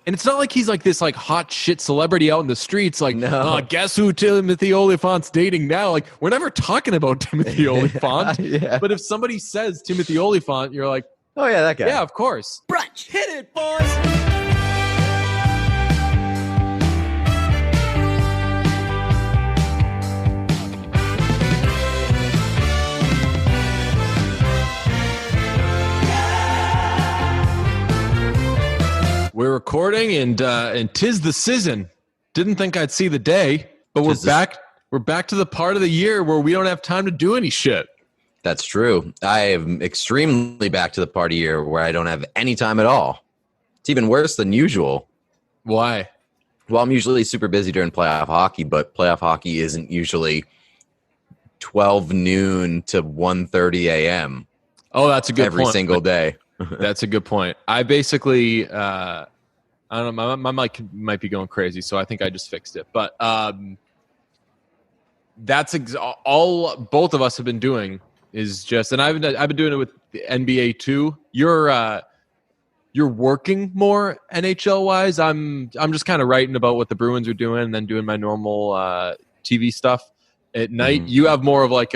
And it's not like he's like this like hot shit celebrity out in the streets. Like, No. guess who Timothy Olyphant's dating now? Like, we're never talking about Timothy Olyphant. Yeah. But if somebody says Timothy Olyphant, you're like, Oh, yeah, that guy. yeah, of course. Brunch. Hit it, boys. We're recording, and 'tis the season. Didn't think I'd see the day, but we're back. We're back to the part of the year where we don't have time to do any shit. That's true. I am extremely back to the part of year where I don't have any time at all. It's even worse than usual. Why? Well, I'm usually super busy during playoff hockey, but playoff hockey isn't usually 12 noon to 1:30 a.m. Oh, that's a good every point. single day. That's a good point. I basically, I don't know, my mic might be going crazy, so I think I just fixed it. But that's all both of us have been doing is just, and I've been doing it with the NBA too. You're working more NHL wise. I'm just kind of writing about what the Bruins are doing, and then doing my normal TV stuff at night. Mm-hmm. You have more of like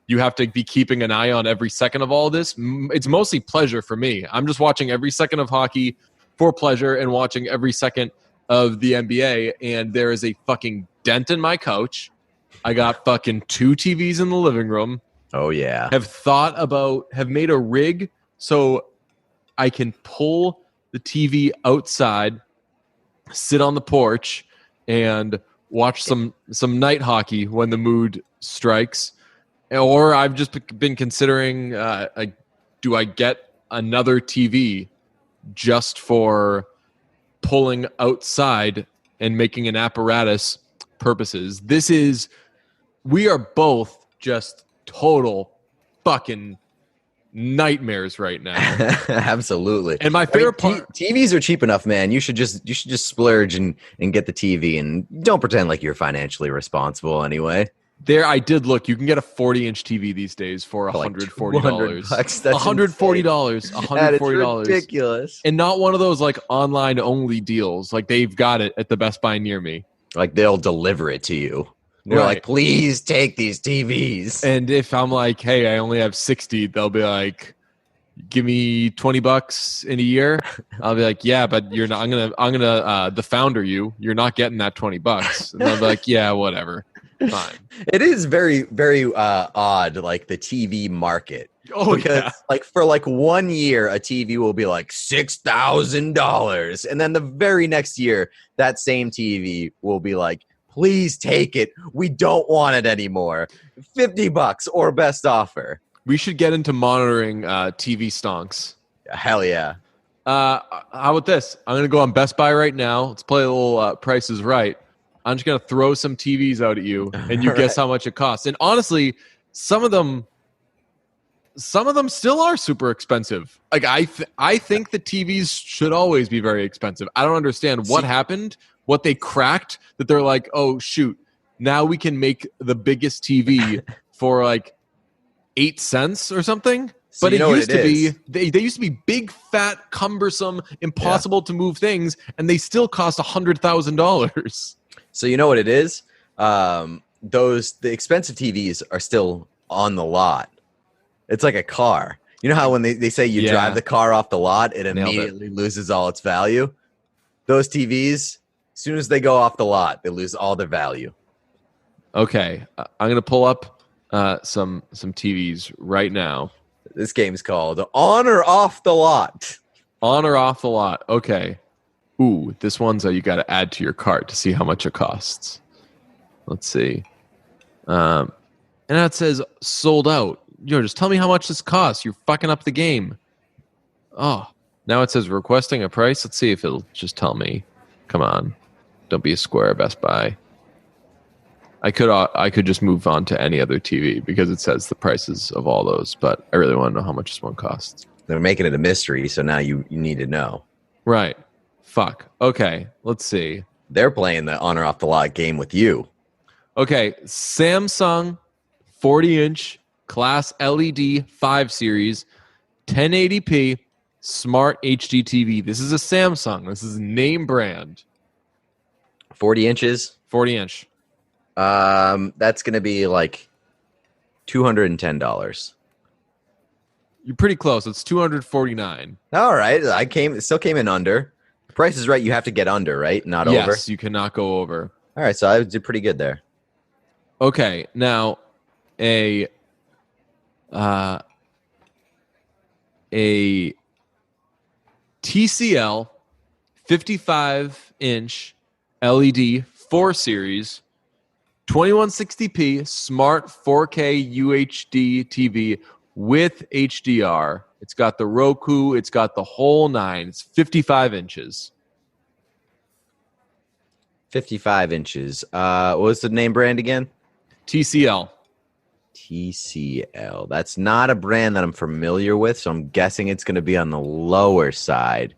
you have to be keeping an eye on every second of all this. It's mostly pleasure for me. I'm just watching every second of hockey for pleasure and watching every second of the NBA. And there is a fucking dent in my couch. I got fucking 2 TVs in the living room. Oh, yeah. Have made a rig so I can pull the TV outside, sit on the porch, and watch some night hockey when the mood strikes. Or I've just been considering, do I get another TV just for pulling outside and making an apparatus purposes? We are both just total fucking nightmares right now. Absolutely. And my favorite part, TVs are cheap enough, man. You should just splurge and get the TV, and don't pretend like you're financially responsible anyway. There, I did look. You can get a 40-inch TV these days for $140. That's $140. That is $140. ridiculous. And not one of those like online only deals. Like they've got it at the Best Buy near me. Like they'll deliver it to you. They're Right. like, please take these TVs. And if I'm like, hey, I only have 60, they'll be like, give me $20 in a year. I'll be like, yeah, but you're not. I'm gonna the founder you're not getting that $20. And they'll be like, yeah, whatever. Fine. It is very, very odd, like the TV market. Oh, because yeah. like for like 1 year, a TV will be like $6,000, and then the very next year, that same TV will be like, please take it. We don't want it anymore. $50 or best offer. We should get into monitoring TV stonks. Hell yeah. How about this? I'm going to go on Best Buy right now. Let's play a little Price is Right. I'm just going to throw some TVs out at you, and you guess how much it costs. And honestly, some of them still are super expensive. Like I think the TVs should always be very expensive. I don't understand what happened, what they cracked, that they're like, oh shoot, now we can make the biggest TV for like 8 cents or something. So But it used to be is. they used to be big, fat, cumbersome, impossible to move things, and they still cost $100,000. So you know what it is? The expensive TVs are still on the lot. It's like a car. You know how when they say you drive the car off the lot, it immediately loses all its value? Those TVs, as soon as they go off the lot, they lose all their value. Okay, I'm going to pull up some TVs right now. This game's called On or Off the Lot. On or off the lot. Okay. Ooh, this one's you got to add to your cart to see how much it costs. Let's see. And now it says sold out. Just tell me how much this costs. You're fucking up the game. Oh, now it says requesting a price. Let's see if it'll just tell me. Come on. Don't be a square, Best Buy. I could just move on to any other TV because it says the prices of all those, but I really want to know how much this one costs. They're making it a mystery, so now you need to know. Right. Fuck. Okay, let's see. They're playing the On or Off the Lot game with you. Okay, Samsung 40-inch Class LED 5 Series, 1080p, Smart HD TV. This is a Samsung. This is name brand. 40 inches. 40-inch. That's going to be like $210. You're pretty close. It's $249. All right. It still came in under. Price is right. You have to get under, right? Not over. Yes, you cannot go over. All right. So I did pretty good there. Okay. Now, a TCL 55-inch LED 4 series 2160p smart 4K UHD TV with HDR. It's got the Roku. It's got the whole nine. It's 55 inches. 55 inches. What was the name brand again? TCL. TCL. That's not a brand that I'm familiar with, so I'm guessing it's going to be on the lower side.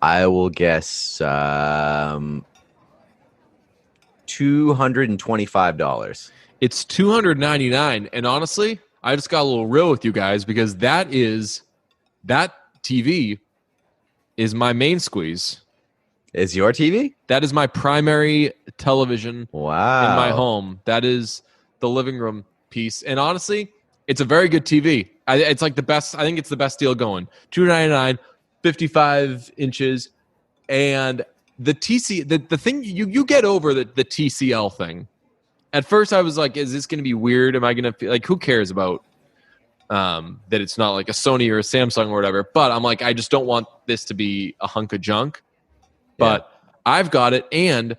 I will guess $225. It's $299, and honestly, I just got a little real with you guys because that TV is my main squeeze. Is your TV? That is my primary television in my Wow. home. That is the living room piece. And honestly, it's a very good TV. It's like the best. I think it's the best deal going. $299, 55 inches. And the thing, you get over the TCL thing. At first, I was like, is this going to be weird? Am I going to feel like, who cares about that it's not like a Sony or a Samsung or whatever? But I'm like, I just don't want this to be a hunk of junk. But I've got it, and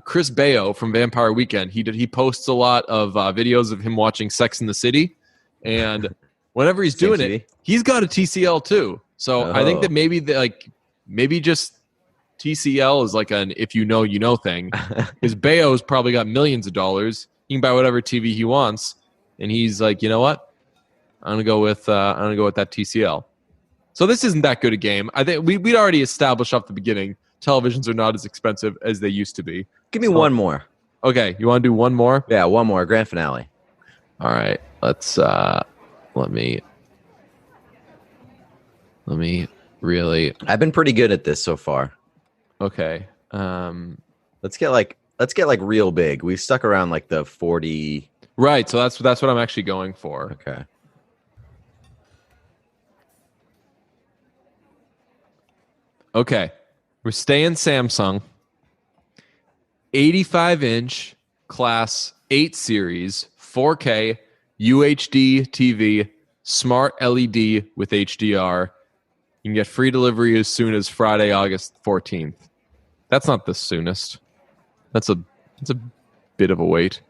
Chris Baio from Vampire Weekend, he posts a lot of videos of him watching Sex in the City, and whenever he's doing it, he's got a TCL too. So I think that maybe just TCL is like an if you know thing, because Baio's probably got millions of dollars. He can buy whatever TV he wants, and he's like, you know what, I'm gonna go with that TCL. So this isn't that good a game. I think we'd already established off the beginning. Televisions are not as expensive as they used to be. Give me one more. Okay, you want to do one more? Yeah, one more. Grand finale. All right, let's let me really. I've been pretty good at this so far. Okay. Let's get like real big. We've stuck around like the 40. Right, so that's what I'm actually going for. Okay. Okay. We're staying Samsung. 85-inch class 8 series 4K UHD TV smart LED with HDR. You can get free delivery as soon as Friday, August 14th. That's not the soonest. That's a bit of a wait.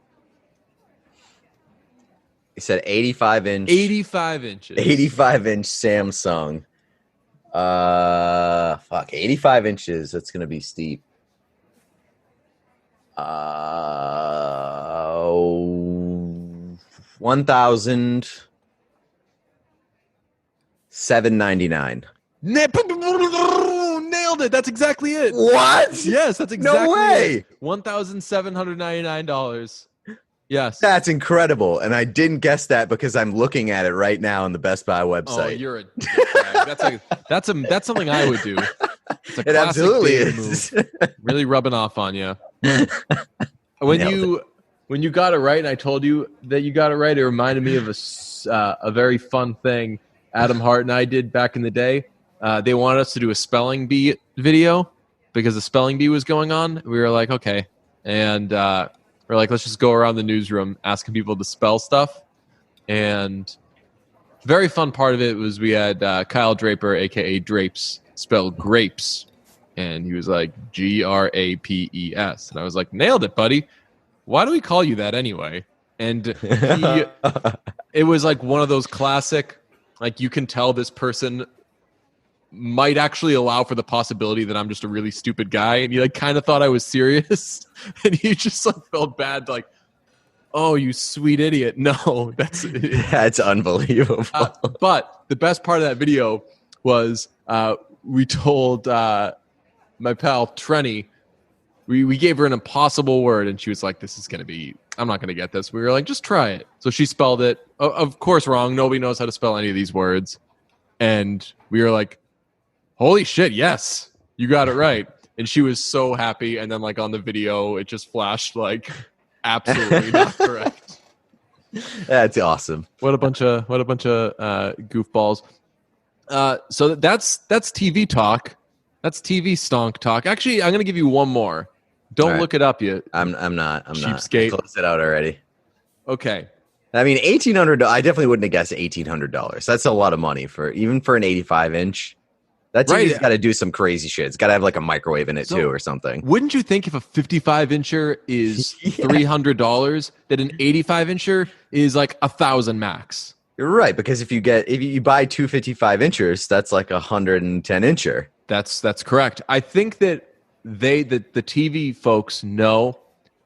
You said 85 inch. 85 inches. 85-inch Samsung. 85 inches. That's gonna be steep. $1,799. Nailed it. That's exactly it. What? Yes, that's exactly No way. it. $1,799. Yes. That's incredible. And I didn't guess that because I'm looking at it right now on the Best Buy website. Oh, you're a dickbag. That's something I would do. It's a It absolutely is. move. Really rubbing off on you. When you got it right, and I told you that you got it right, it reminded me of a very fun thing Adam Hart and I did back in the day. They wanted us to do a spelling bee video because the spelling bee was going on. We were like, okay. And we're like, let's just go around the newsroom asking people to spell stuff. And very fun part of it was we had Kyle Draper, a.k.a. Drapes, spell grapes. And he was like, Grapes. And I was like, nailed it, buddy. Why do we call you that anyway? And it was like one of those classic, like you can tell this person might actually allow for the possibility that I'm just a really stupid guy. And he like kind of thought I was serious. And he just like felt bad, like, oh, you sweet idiot. No, that's unbelievable. But the best part of that video was we told my pal Trenny, we gave her an impossible word, and she was like, this is going to be, I'm not going to get this. We were like, just try it. So she spelled it, of course, wrong. Nobody knows how to spell any of these words. And we were like, holy shit, yes, you got it right. And she was so happy. And then like on the video, it just flashed like absolutely not correct. That's awesome. What a bunch of goofballs. So that's TV talk. That's TV stonk talk. Actually, I'm gonna give you one more. Don't look it up yet. I'm not. Cheapskate. Close it out already. Okay. I mean, $1,800. I definitely wouldn't have guessed $1,800. That's a lot of money even for an 85-inch. That TV's got to do some crazy shit. It's got to have like a microwave in it too, or something. Wouldn't you think if a 55-incher is $300, that an 85-incher is like $1,000 max? You're right, because if you buy two 55-inchers, that's like 110-incher. That's correct. I think that the TV folks know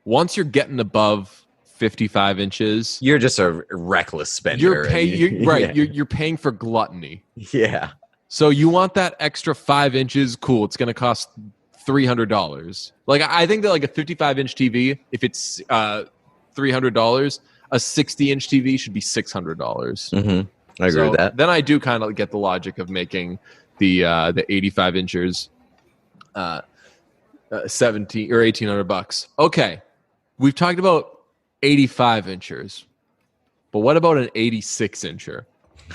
once you're getting above 55 inches, you're just a reckless spender. You're paying for gluttony. Yeah. So you want that extra 5 inches? Cool. It's going to cost $300. Like I think that like a 55-inch TV, if it's $300, a 60-inch TV should be $600. Mm-hmm. I agree with that. Then I do kind of get the logic of making the 85 inchers 17 or $1,800. Okay, we've talked about 85 inchers, but what about an 86 incher?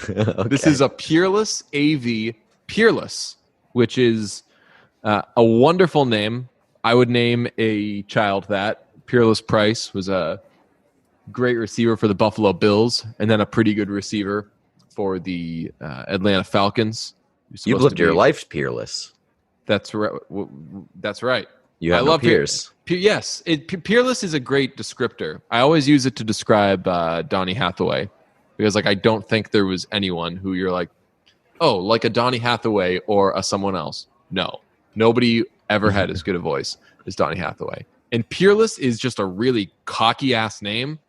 Okay. This is a Peerless AV Peerless, which is a wonderful name. I would name a child that. Peerless Price was a great receiver for the Buffalo Bills, and then a pretty good receiver for the Atlanta Falcons. You've lived your life peerless. That's right. That's right. You have no peers. Yes, Peerless is a great descriptor. I always use it to describe Donny Hathaway, because like I don't think there was anyone who you're like, oh, like a Donny Hathaway or a someone else. No, nobody ever had as good a voice as Donny Hathaway. And Peerless is just a really cocky ass name.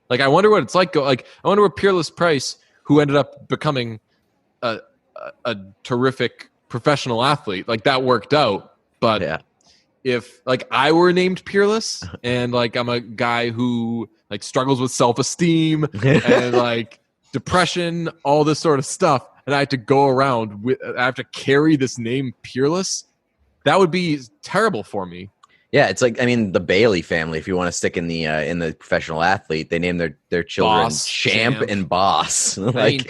Like I wonder what it's like. I wonder what Peerless Price, who ended up becoming a terrific professional athlete, like that worked out. But yeah. If like I were named Peerless and like I'm a guy who like struggles with self-esteem and like depression, all this sort of stuff, and I have to go around I have to carry this name Peerless, that would be terrible for me. Yeah, it's like, I mean, the Bailey family, if you want to stick in the professional athlete, they name their children Boss, Champ and Boss. Like I mean,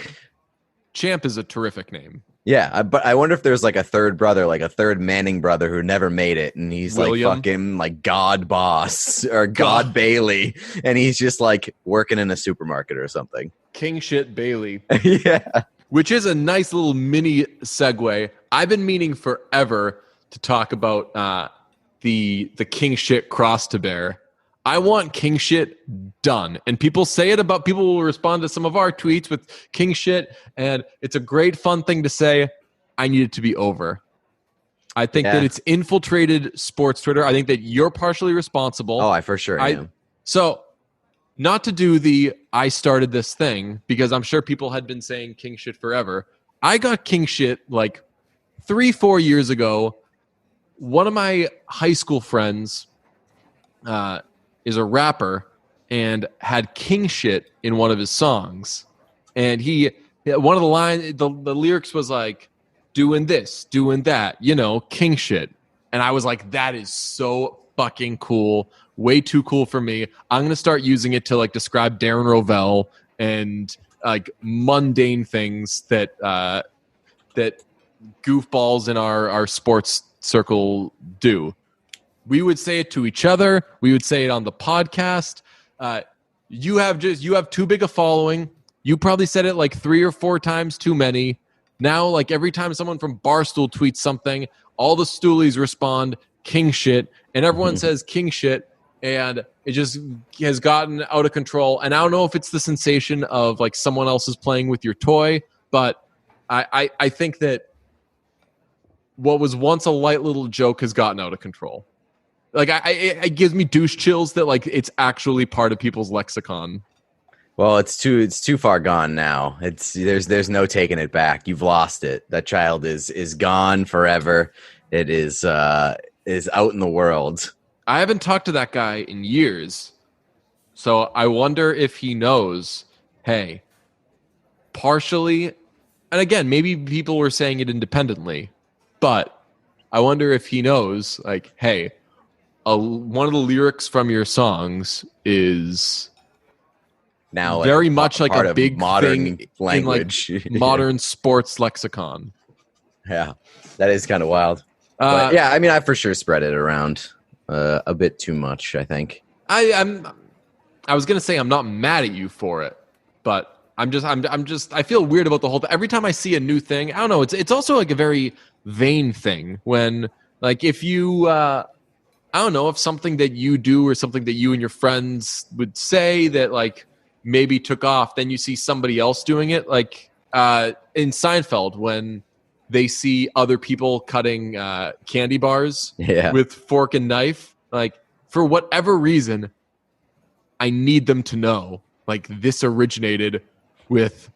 Champ is a terrific name. Yeah, but I wonder if there's like a third brother, like a third Manning brother who never made it, and he's William. Like fucking like God Boss or God Bailey, and he's just like working in a supermarket or something. King shit Bailey. Yeah. Which is a nice little mini segue. I've been meaning forever to talk about the king shit cross to bear. I want king shit done. And people will respond to some of our tweets with king shit, and it's a great fun thing to say. I need it to be over. I think that it's infiltrated sports Twitter. I think that you're partially responsible. Oh, I for sure am. So not to do I started this thing, because I'm sure people had been saying king shit forever. I got king shit like 3-4 years ago. One of my high school friends is a rapper and had king shit in one of his songs. And one of the lines, the lyrics was like, doing this, doing that, king shit. And I was like, that is so fucking cool. Way too cool for me. I'm going to start using it to like describe Darren Rovell and like mundane things that goofballs in our sports circle do. We would say it to each other. We would say it on the podcast. You have too big a following. You probably said it like 3 or 4 times too many. Now, like every time someone from Barstool tweets something, all the stoolies respond king shit, and everyone says king shit, and it just has gotten out of control. And I don't know if it's the sensation of like someone else is playing with your toy, but I think that what was once a light little joke has gotten out of control. Like it gives me douche chills that like it's actually part of people's lexicon. Well, it's too far gone now. There's no taking it back. You've lost it. That child is gone forever. It is out in the world. I haven't talked to that guy in years, so I wonder if he knows. Hey, partially, and again, maybe people were saying it independently, but I wonder if he knows, like, hey, one of the lyrics from your songs is now very like much like part a of big modern thing language, in like modern sports lexicon. Yeah, that is kind of wild. But I mean, I for sure spread it around a bit too much, I think. I was gonna say I'm not mad at you for it, but I feel weird about the whole thing. Every time I see a new thing, I don't know. It's also like a very vain thing when, like, if you I don't know, if something that you do or something that you and your friends would say that like maybe took off, then you see somebody else doing it, like in Seinfeld when they see other people cutting candy bars with fork and knife, like for whatever reason, I need them to know, like, this originated with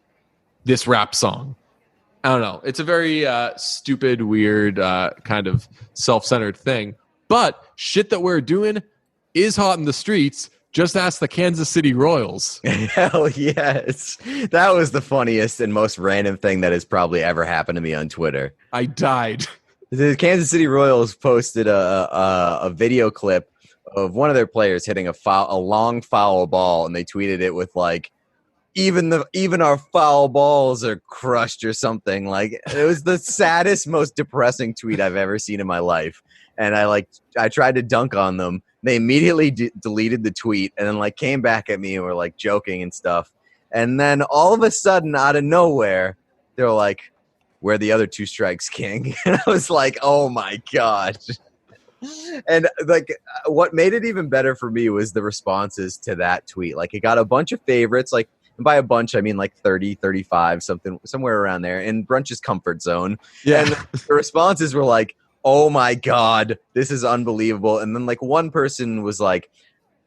this rap song. I don't know. It's a very stupid, weird, kind of self-centered thing. But shit that we're doing is hot in the streets. Just ask the Kansas City Royals. Hell yes. That was the funniest and most random thing that has probably ever happened to me on Twitter. I died. The Kansas City Royals posted a video clip of one of their players hitting a long foul ball, and they tweeted it with like, even our foul balls are crushed or something. Like, it was the saddest, most depressing tweet I've ever seen in my life. And I tried to dunk on them. They immediately deleted the tweet and then like came back at me and were like joking and stuff. And then all of a sudden, out of nowhere, they were like, "Where the other two strikes, King?" And I was like, "Oh my god." And like, what made it even better for me was the responses to that tweet. Like, it got a bunch of favorites, like, and by a bunch I mean like 30, 35, somewhere around there in Brunch's comfort zone. Yeah. And the responses were like, "Oh my god, this is unbelievable." And then like one person was like,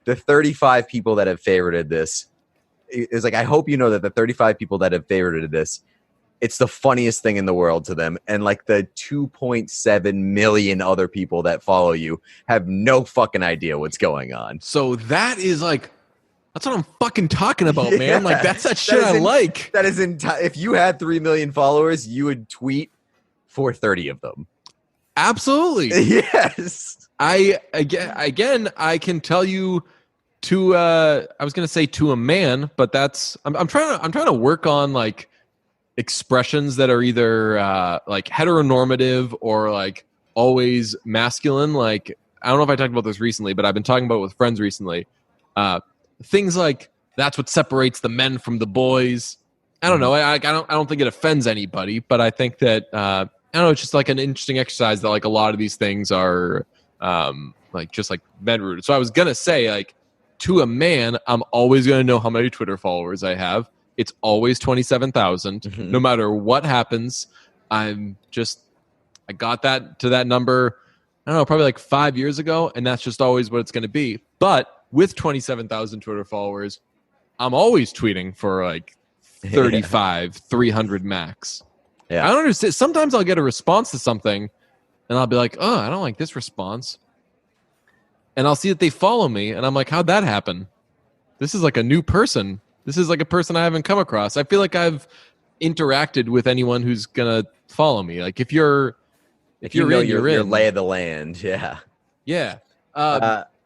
"The 35 people that have favorited this," it was like, "I hope you know that the 35 people that have favorited this, it's the funniest thing in the world to them. And like the 2.7 million other people that follow you have no fucking idea what's going on." So that is like, that's what I'm fucking talking about, man. Like, that's that shit I like. That is if you had 3 million followers, you would tweet for 30 of them. Absolutely. Yes. I can tell you I was gonna say to a man, but I'm trying to work on like expressions that are either like heteronormative or like always masculine. Like, I don't know if I talked about this recently, but I've been talking about it with friends recently. Things like, that's what separates the men from the boys. I don't know. I don't think it offends anybody, but I think that I don't know. It's just like an interesting exercise that like a lot of these things are like just like men rooted. So I was gonna say, like, to a man, I'm always gonna know how many Twitter followers I have. It's always 27,000. No matter what happens, I got that to that number, I don't know, probably like 5 years ago, and that's just always what it's going to be. But with 27,000 Twitter followers, I'm always tweeting for like 35, 300 max. Yeah. I don't understand. Sometimes I'll get a response to something, and I'll be like, "Oh, I don't like this response." And I'll see that they follow me, and I'm like, "How'd that happen? This is like a new person. This is like a person I haven't come across." I feel like I've interacted with anyone who's gonna follow me. Like, if you're your in. Lay of the land, yeah. Yeah.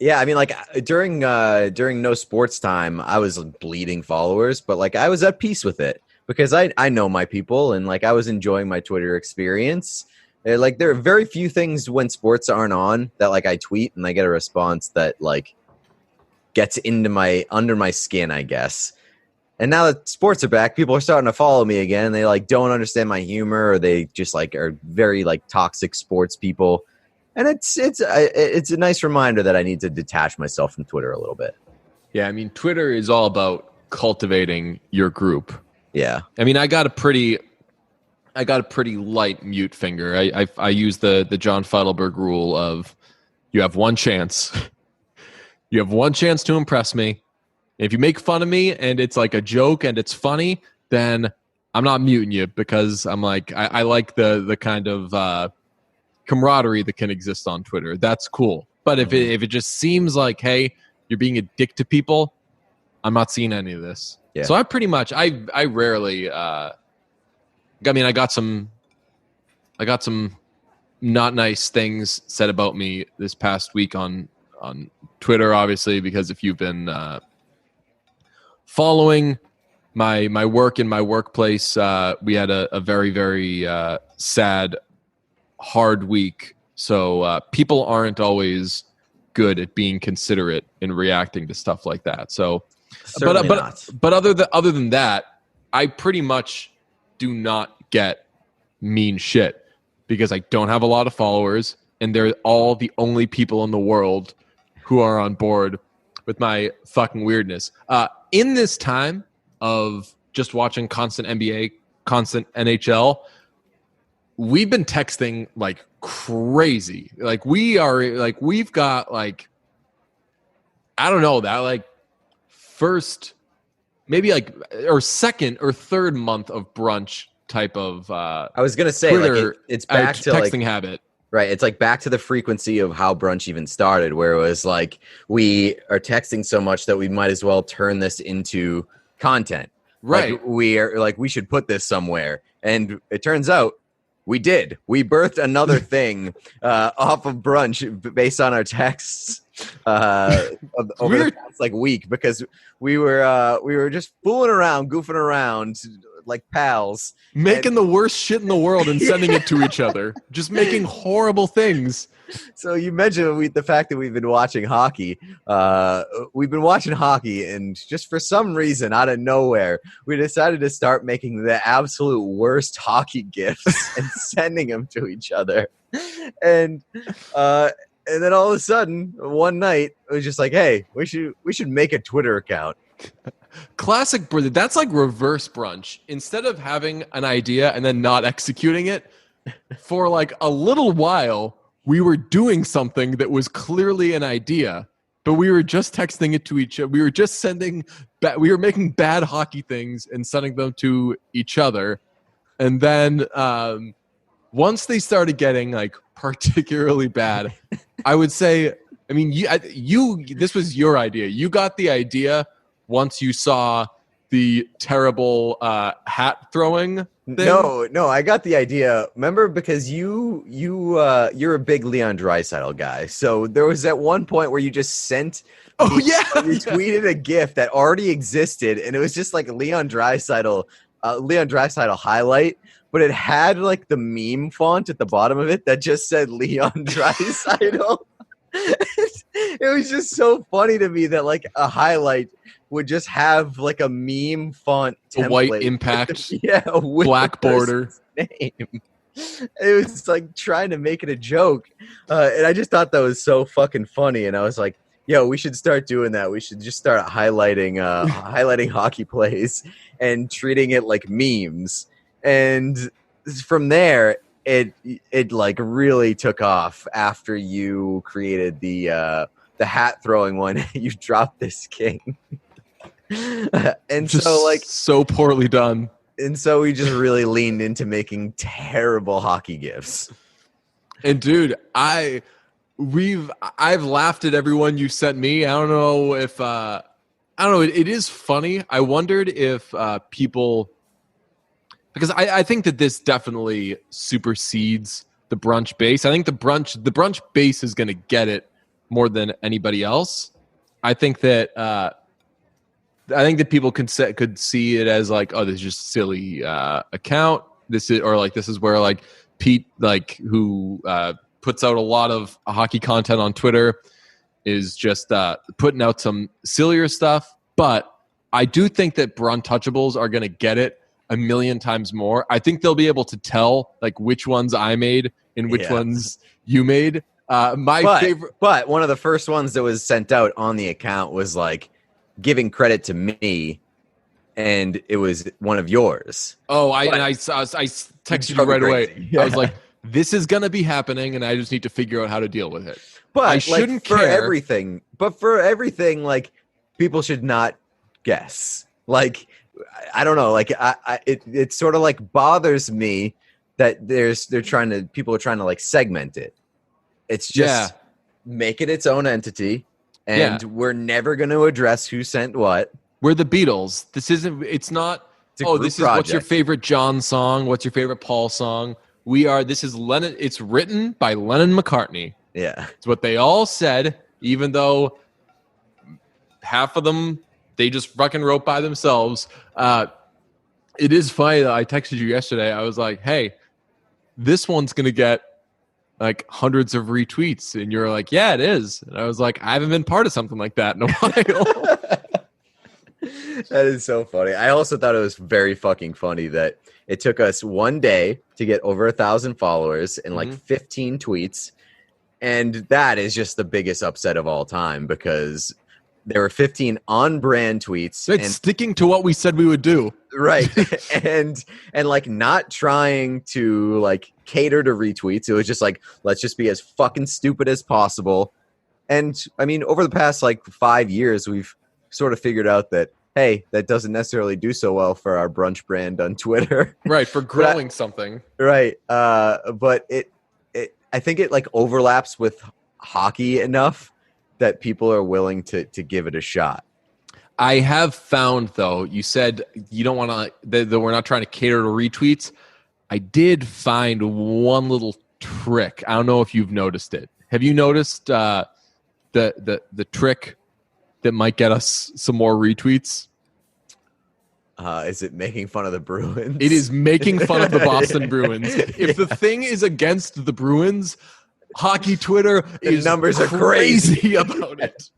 Yeah, I mean, like, during no sports time, I was bleeding followers, but like I was at peace with it because I know my people, and like I was enjoying my Twitter experience. Like, there are very few things when sports aren't on that like I tweet and I get a response that like gets under my skin, I guess. And now that sports are back, people are starting to follow me again. And they like don't understand my humor, or they just like are very like toxic sports people. And it's a nice reminder that I need to detach myself from Twitter a little bit. Yeah, I mean, Twitter is all about cultivating your group. Yeah, I mean, I got a pretty light mute finger. I use the John Feidelberg rule of, you have one chance. You have one chance to impress me. If you make fun of me and it's like a joke and it's funny, then I'm not muting you, because I'm like, I like the kind of camaraderie that can exist on Twitter. That's cool. But if it just seems like, hey, you're being a dick to people, I'm not seeing any of this. Yeah. So I pretty much I rarely I mean, I got some not nice things said about me this past week on Twitter, obviously, because if you've been following my work in my workplace, we had a very, very sad, hard week. So people aren't always good at being considerate and reacting to stuff like that. So, Certainly not. But other than that, I pretty much do not get mean shit because I don't have a lot of followers, and they're all the only people in the world who are on board with my fucking weirdness. In this time of just watching constant NBA, constant NHL, we've been texting like crazy. Like we've got like, I don't know, that like first, maybe like, or second or third month of brunch type of I was gonna say Twitter, like it's back to texting like, habit. right, it's like back to the frequency of how brunch even started, where it was like we are texting so much that we might as well turn this into content. Right. Like we are like, we should put this somewhere, and it turns out we did. We birthed another thing off of brunch based on our texts over the past like week, because we were just fooling around, goofing around like pals, making the worst shit in the world and sending it to each other, just making horrible things. So you mentioned the fact that we've been watching hockey. We've been watching hockey, and just for some reason, out of nowhere, we decided to start making the absolute worst hockey GIFs and sending them to each other. And then all of a sudden, one night, it was just like, "Hey, we should make a Twitter account." Classic, brother. That's like reverse brunch. Instead of having an idea and then not executing it, for like a little while, we were doing something that was clearly an idea, but we were just texting it to each other. We were just we were making bad hockey things and sending them to each other. And then once they started getting like particularly bad, I would say, I mean, this was your idea. You got the idea once you saw the terrible hat throwing thing. No, I got the idea. Remember, because you're a big Leon Draisaitl guy. So there was at one point where you just sent you tweeted a GIF that already existed, and it was just like Leon Draisaitl highlight, but it had like the meme font at the bottom of it that just said Leon Draisaitl. It was just so funny to me that like a highlight would just have like a meme font template. A white impact, with black border name. It was like trying to make it a joke, and I just thought that was so fucking funny. And I was like, "Yo, we should start doing that. We should just start highlighting hockey plays and treating it like memes." And from there, it like really took off after you created the hat throwing one. You dropped this king. And just so like so poorly done, and so we just really leaned into making terrible hockey GIFs. And dude, I've laughed at everyone you sent me. I don't know if it is funny. I wondered if people, because I think that this definitely supersedes the brunch base. I think the brunch base is going to get it more than anybody else. I think that people could see it as like, oh, this is just a silly account. This is where like Pete, like who puts out a lot of hockey content on Twitter, is just putting out some sillier stuff. But I do think that Bruntouchables are going to get it a million times more. I think they'll be able to tell like which ones I made and which ones you made. Favorite, but one of the first ones that was sent out on the account was like giving credit to me, and it was one of yours. Oh, I texted you right away. Yeah. I was like, this is going to be happening, and I just need to figure out how to deal with it. But I shouldn't care. For everything, like, people should not guess. Like, I don't know. Like, it sort of like bothers me that people are trying to like segment it. It's just make it its own entity. And we're never going to address who sent what. We're the Beatles. It's not This is what's your favorite John song? What's your favorite Paul song? This is Lennon. It's written by Lennon McCartney. Yeah. It's what they all said, even though half of them, they just fucking wrote by themselves. It is funny that I texted you yesterday. I was like, hey, this one's going to get like hundreds of retweets. And you're like, yeah, it is. And I was like, I haven't been part of something like that in a while. That is so funny. I also thought it was very fucking funny that it took us one day to get over 1,000 followers and like 15 tweets. And that is just the biggest upset of all time because there were 15 on-brand tweets. It's sticking to what we said we would do. Right. and like not trying to like cater to retweets. It was just like, let's just be as fucking stupid as possible. And I mean, over the past like 5 years, we've sort of figured out that, hey, that doesn't necessarily do so well for our brunch brand on Twitter. Right, for growing something. Right. But I think it like overlaps with hockey enough that people are willing to give it a shot. I have found, though, you said you don't want to, that we're not trying to cater to retweets. I did find one little trick. I don't know if you've noticed it. Have you noticed the trick that might get us some more retweets? Is it making fun of the Bruins? It is making fun of the Boston Bruins. If the thing is against the Bruins, hockey Twitter is numbers are crazy about it.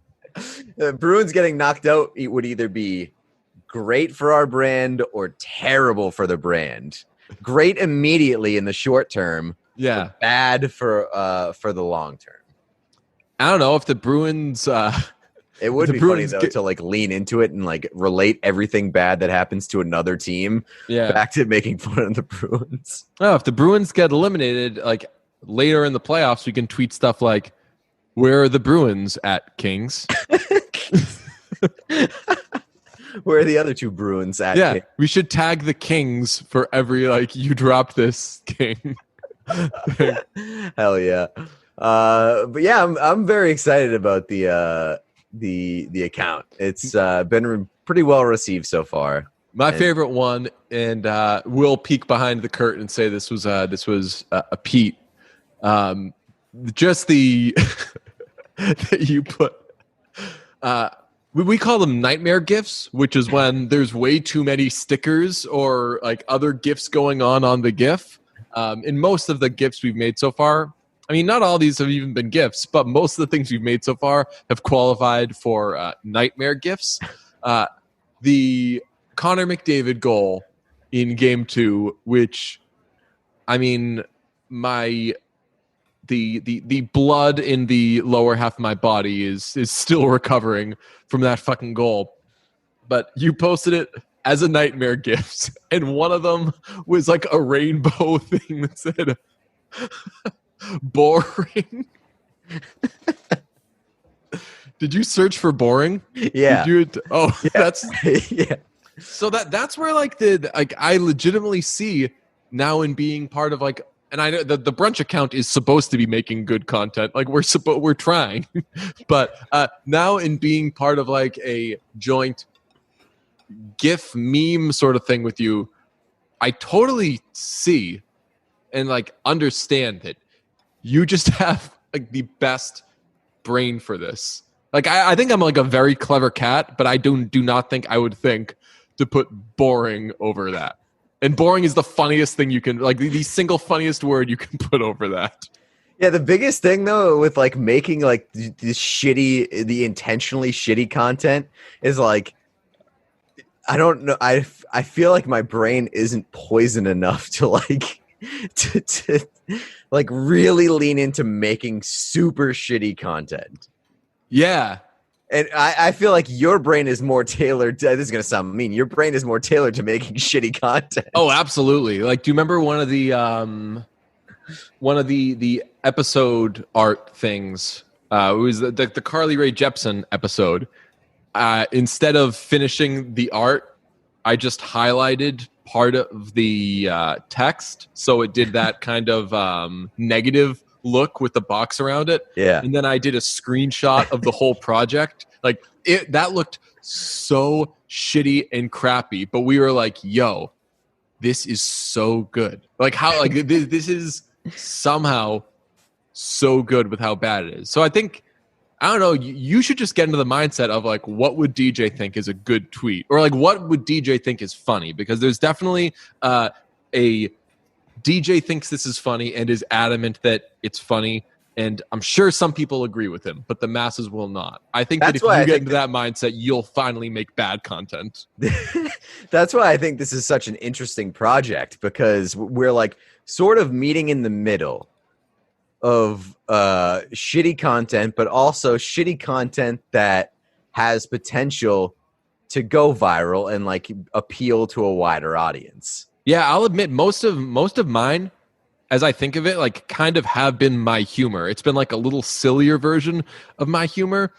The Bruins getting knocked out would either be great for our brand or terrible for the brand. Great immediately in the short term, yeah. Bad for the long term. I don't know if the Bruins. It would be funny though to like lean into it and like relate everything bad that happens to another team back to making fun of the Bruins. Oh, if the Bruins get eliminated, like later in the playoffs, we can tweet stuff like, "Where are the Bruins at, Kings?" Where are the other two Bruins at? Yeah, Kings? We should tag the Kings for every like you dropped this King. Hell yeah! But yeah, I'm very excited about the account. It's been pretty well received so far. My favorite one, and we'll peek behind the curtain and say this was a Pete. Just the that you put. We call them nightmare GIFs, which is when there's way too many stickers or like other GIFs going on the GIF. In most of the GIFs we've made so far, I mean, not all these have even been GIFs, but most of the things we've made so far have qualified for nightmare GIFs. The Connor McDavid goal in Game 2, which, I mean, the blood in the lower half of my body is still recovering from that fucking goal. But you posted it as a nightmare GIF, and one of them was like a rainbow thing that said boring. Did you search for boring? Yeah. That's yeah. So that's where like I legitimately see now in being part of like, and I know the brunch account is supposed to be making good content. Like we're trying, but now in being part of like a joint GIF meme sort of thing with you, I totally see and like understand that you just have like the best brain for this. Like I think I'm like a very clever cat, but I do not think I would think to put boring over that. And boring is the funniest thing you can, like the single funniest word you can put over that. Yeah, the biggest thing though with like making like the intentionally shitty content is like, I don't know. I feel like my brain isn't poisoned enough to like to like really lean into making super shitty content. Yeah. And I feel like your brain is more tailored to, this is going to sound mean, your brain is more tailored to making shitty content. Oh, absolutely. Like, do you remember one of the episode art things? It was the Carly Rae Jepsen episode. Instead of finishing the art, I just highlighted part of the text. So it did that kind of negative look with the box around it. Yeah. And then I did a screenshot of the whole project. Like that looked so shitty and crappy, but we were like, yo, this is so good. Like how like this is somehow so good with how bad it is. So I think, I don't know, you should just get into the mindset of like, what would DJ think is a good tweet? Or like, what would DJ think is funny? Because there's definitely a DJ thinks this is funny and is adamant that it's funny. And I'm sure some people agree with him, but the masses will not. I think that if you get into that mindset, you'll finally make bad content. That's why I think this is such an interesting project, because we're like sort of meeting in the middle of shitty content, but also shitty content that has potential to go viral and like appeal to a wider audience. Yeah, I'll admit most of mine, as I think of it, like kind of have been my humor. It's been like a little sillier version of my humor,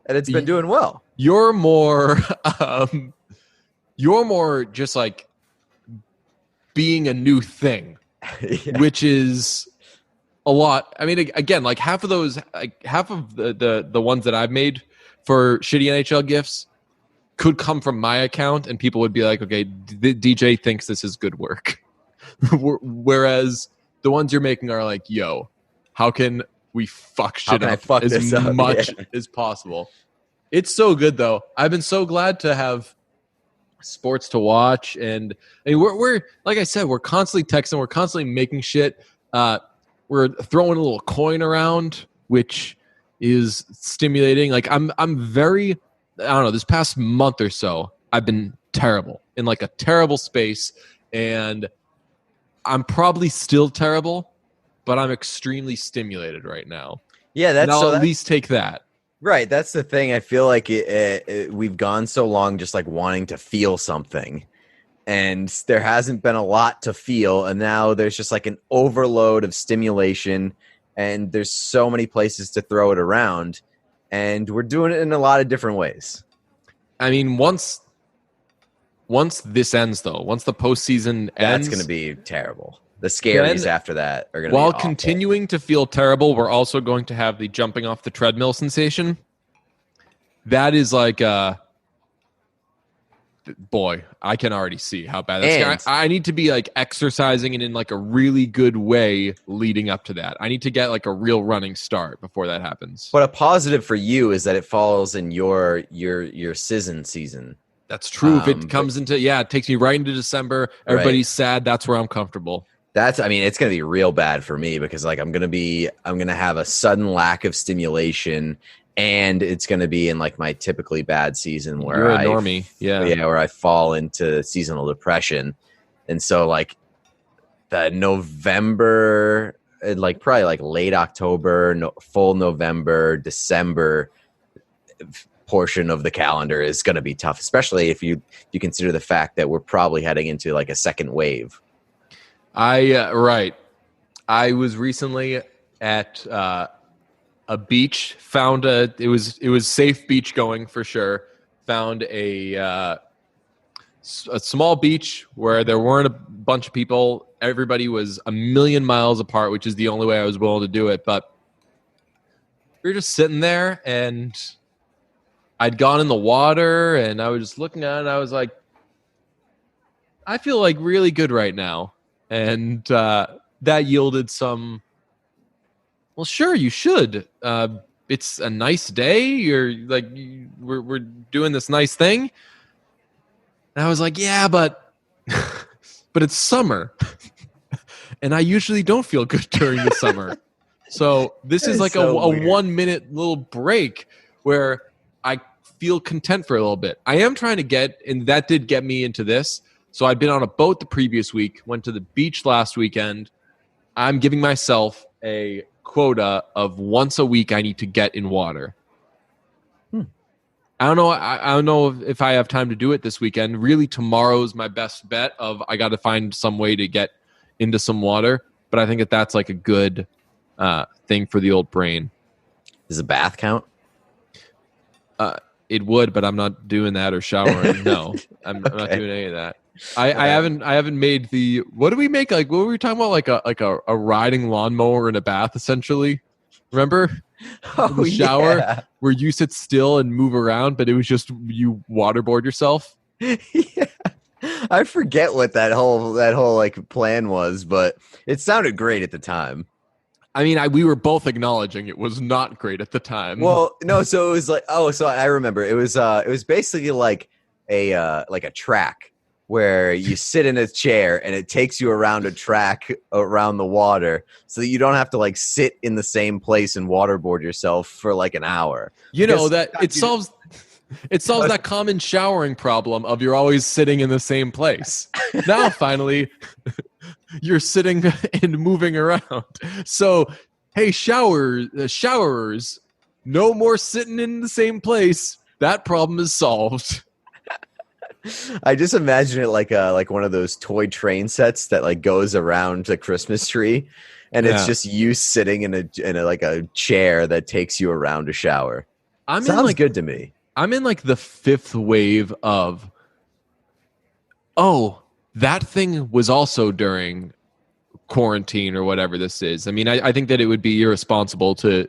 and it's been doing well. You're more just like being a new thing, yeah. Which is a lot. I mean, again, like half of those, like half of the ones that I've made for shitty NHL GIFs could come from my account, and people would be like, okay, the DJ thinks this is good work. Whereas the ones you're making are like, yo, how can we fuck shit up as much as possible? It's so good, though. I've been so glad to have sports to watch. And I mean, we're like I said, we're constantly texting. We're constantly making shit. We're throwing a little coin around, which is stimulating. Like I'm very, I don't know, this past month or so, I've been terrible in like a terrible space. And I'm probably still terrible, but I'm extremely stimulated right now. Yeah, I'll at least take that. Right, that's the thing. I feel like we've gone so long just like wanting to feel something, and there hasn't been a lot to feel, and now there's just like an overload of stimulation, and there's so many places to throw it around, and we're doing it in a lot of different ways. I mean, once this ends, though, once the postseason ends, that's going to be terrible. The scaries after that are going to be while awful. Continuing to feel terrible, we're also going to have the jumping off the treadmill sensation. That is like, boy, I can already see how bad that's. I need to be like exercising and in like a really good way leading up to that. I need to get like a real running start before that happens. But a positive for you is that it falls in your season. That's true. If it comes into, it takes me right into December. Everybody's sad. That's where I'm comfortable. It's going to be real bad for me because like I'm going to have a sudden lack of stimulation, and it's going to be in like my typically bad season where you're a normie. where I fall into seasonal depression. And so like the November, like probably like late October, full November, December portion of the calendar is going to be tough, especially if you consider the fact that we're probably heading into like a second wave. Right. I was recently at a beach, found it was safe beach going for sure. Found a small beach where there weren't a bunch of people. Everybody was a million miles apart, which is the only way I was willing to do it. But we were just sitting there, and I'd gone in the water, and I was just looking at it, and I was like, I feel like really good right now. And that yielded some, well, sure, you should. It's a nice day. You're like, we're doing this nice thing. And I was like, yeah, but it's summer. And I usually don't feel good during the summer. So this is like a 1 minute little break where I feel content for a little bit. I am trying to get, and that did get me into this. So I'd been on a boat the previous week, went to the beach last weekend. I'm giving myself a quota of once a week I need to get in water. I don't know. I don't know if I have time to do it this weekend. Really, tomorrow's my best bet of I got to find some way to get into some water. But I think that's like a good thing for the old brain. Does a bath count? It would, but I'm not doing that or showering. No, I'm not doing any of that. I haven't made what do we make? Like, what were we talking about? Like a riding lawnmower in a bath, essentially. Remember in the shower yeah. where you sit still and move around, but it was just you waterboard yourself? Yeah. I forget what that whole like plan was, but it sounded great at the time. I mean, we were both acknowledging it was not great at the time. Well, no, so it was like, so I remember it was basically like a track where you sit in a chair and it takes you around a track around the water so that you don't have to like sit in the same place and waterboard yourself for like an hour. You know that it solves that common showering problem of you're always sitting in the same place. Now finally you're sitting and moving around. So, hey, showerers, no more sitting in the same place. That problem is solved. I just imagine it like one of those toy train sets that like goes around the Christmas tree, and it's just you sitting in a like a chair that takes you around a shower. Sounds good to me. I'm in like the fifth wave of, that thing was also during quarantine or whatever this is. I mean, I think that it would be irresponsible to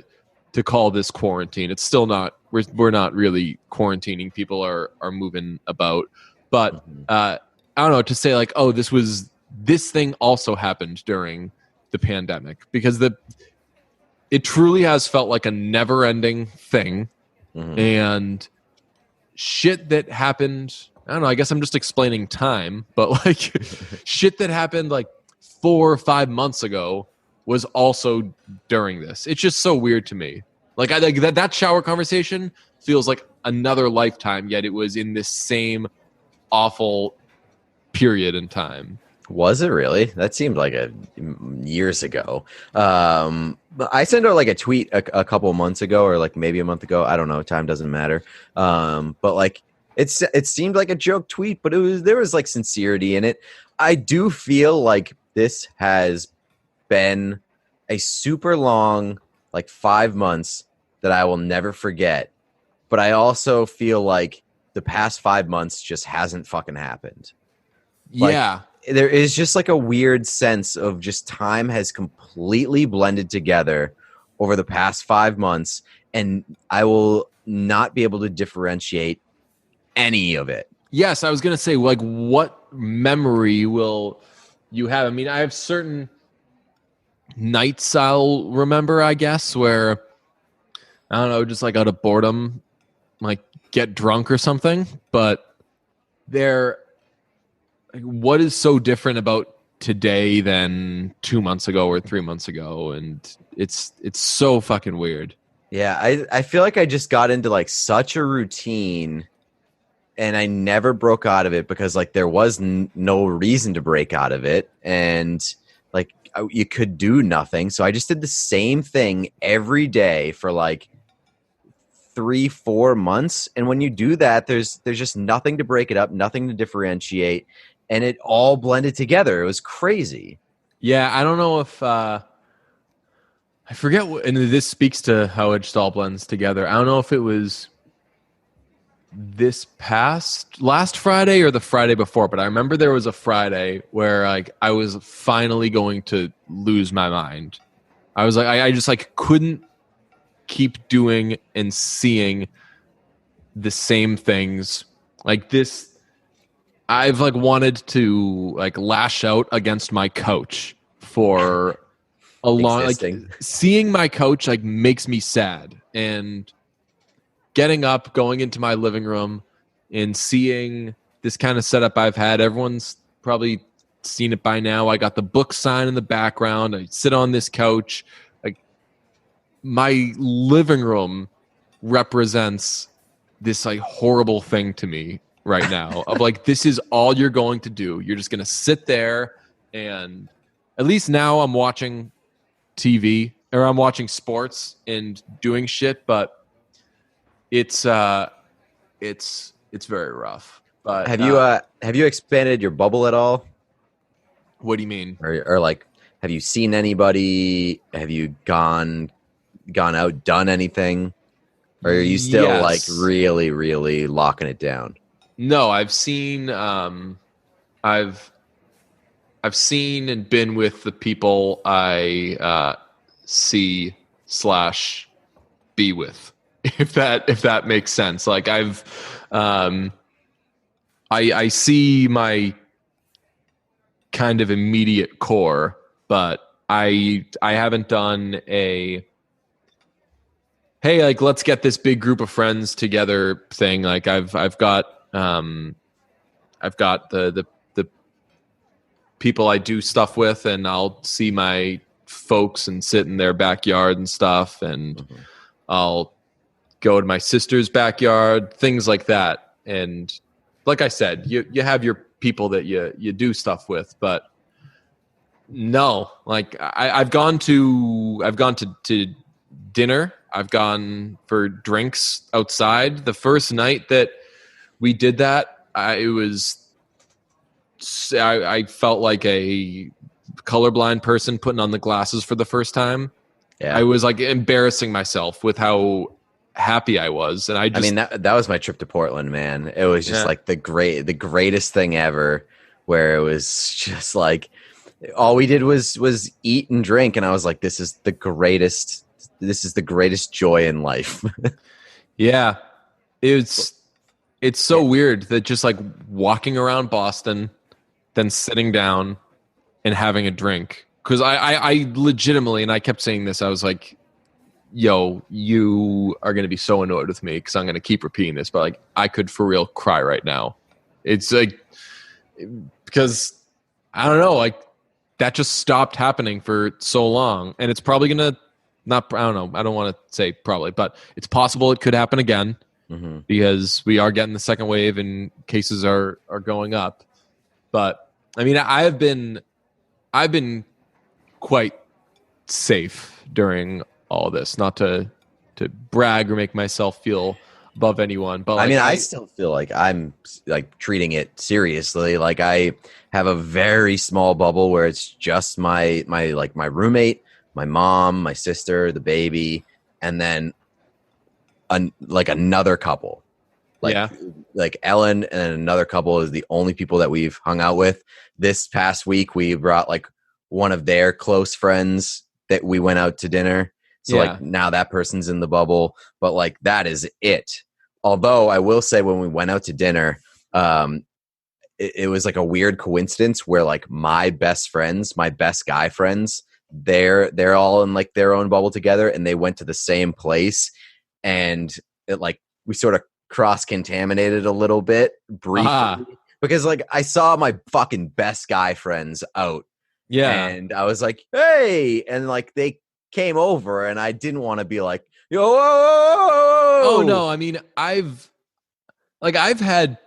call this quarantine. It's still not. We're not really quarantining. People are moving about, but I don't know, to say like, this thing also happened during the pandemic, because it truly has felt like a never-ending thing, and shit that happened. I don't know. I guess I'm just explaining time, but like shit that happened like 4 or 5 months ago was also during this. It's just so weird to me. Like that shower conversation feels like another lifetime, yet it was in this same awful period in time. Was it really? That seemed like years ago. But I sent her like a tweet a couple of months ago, or like maybe a month ago. I don't know. Time doesn't matter. But like it seemed like a joke tweet, but there was like sincerity in it. I do feel like this has been a super long, like 5 months that I will never forget. But I also feel like the past 5 months just hasn't fucking happened. Yeah. There is just like a weird sense of just time has completely blended together over the past 5 months, and I will not be able to differentiate any of it. Yes, I was going to say, like, what memory will you have? I mean, I have certain nights I'll remember, I guess, where, I don't know, just like out of boredom, like get drunk or something. But what is so different about today than 2 months ago or 3 months ago? And it's so fucking weird. Yeah, I feel like I just got into like such a routine, and I never broke out of it because like there was no reason to break out of it, and like you could do nothing. So I just did the same thing every day for like 3-4 months. And when you do that, there's just nothing to break it up, nothing to differentiate, and it all blended together. It was crazy. Yeah, I don't know if I forget and this speaks to how it just all blends together. I don't know if it was last Friday or the Friday before, but I remember there was a Friday where like I was finally going to lose my mind. I was like, I just like couldn't keep doing and seeing the same things like this. I've like wanted to like lash out against my coach for a long, like seeing my coach like makes me sad, and getting up, going into my living room and seeing this kind of setup I've had. Everyone's probably seen it by now. I got the book sign in the background. I sit on this couch. Like my living room represents this like horrible thing to me right now of like, this is all you're going to do. You're just going to sit there, and at least now I'm watching TV or I'm watching sports and doing shit, but it's very rough. But have you expanded your bubble at all? What do you mean? Or like, have you seen anybody? Have you gone out, done anything? Or are you still like really, really locking it down? No, I've seen I've seen and been with the people I see / be with, if that makes sense. Like I see my kind of immediate core, but I haven't done a, hey, like let's get this big group of friends together thing. Like I've got the people I do stuff with, and I'll see my folks and sit in their backyard and stuff, and I'll go to my sister's backyard, things like that. And like I said, you have your people that you do stuff with, but no, like I've gone to dinner. I've gone for drinks outside. The first night that we did that, I felt like a colorblind person putting on the glasses for the first time. Yeah. I was like embarrassing myself with how happy I was. And I mean, that was my trip to Portland, man. It was just like the greatest thing ever, where it was just like, all we did was eat and drink. And I was like, this is the greatest joy in life. Yeah. It's so weird that just like walking around Boston, then sitting down and having a drink. Cause I legitimately, and I kept saying this, I was like, yo, you are going to be so annoyed with me because I'm going to keep repeating this, but like I could for real cry right now. It's like, because I don't know, like that just stopped happening for so long, and it's probably going to I don't know. I don't want to say probably, but it's possible it could happen again because we are getting the second wave and cases are going up. But I mean, I've been quite safe during all this, not to brag or make myself feel above anyone, but like, I mean, I still feel like I'm like treating it seriously. Like I have a very small bubble where it's just my roommate, my mom, my sister, the baby, and then like another couple. Like Ellen and another couple is the only people that we've hung out with. This past week we brought like one of their close friends that we went out to dinner. So like now that person's in the bubble, but like that is it. Although I will say when we went out to dinner, it was like a weird coincidence where like my best friends, my best guy friends, they're all in like their own bubble together, and they went to the same place, and it like we sort of cross-contaminated a little bit briefly because like I saw my fucking best guy friends out. Yeah. And I was like, hey, and like they came over, and I didn't want to be like, yo, whoa. Oh no, I mean, I've had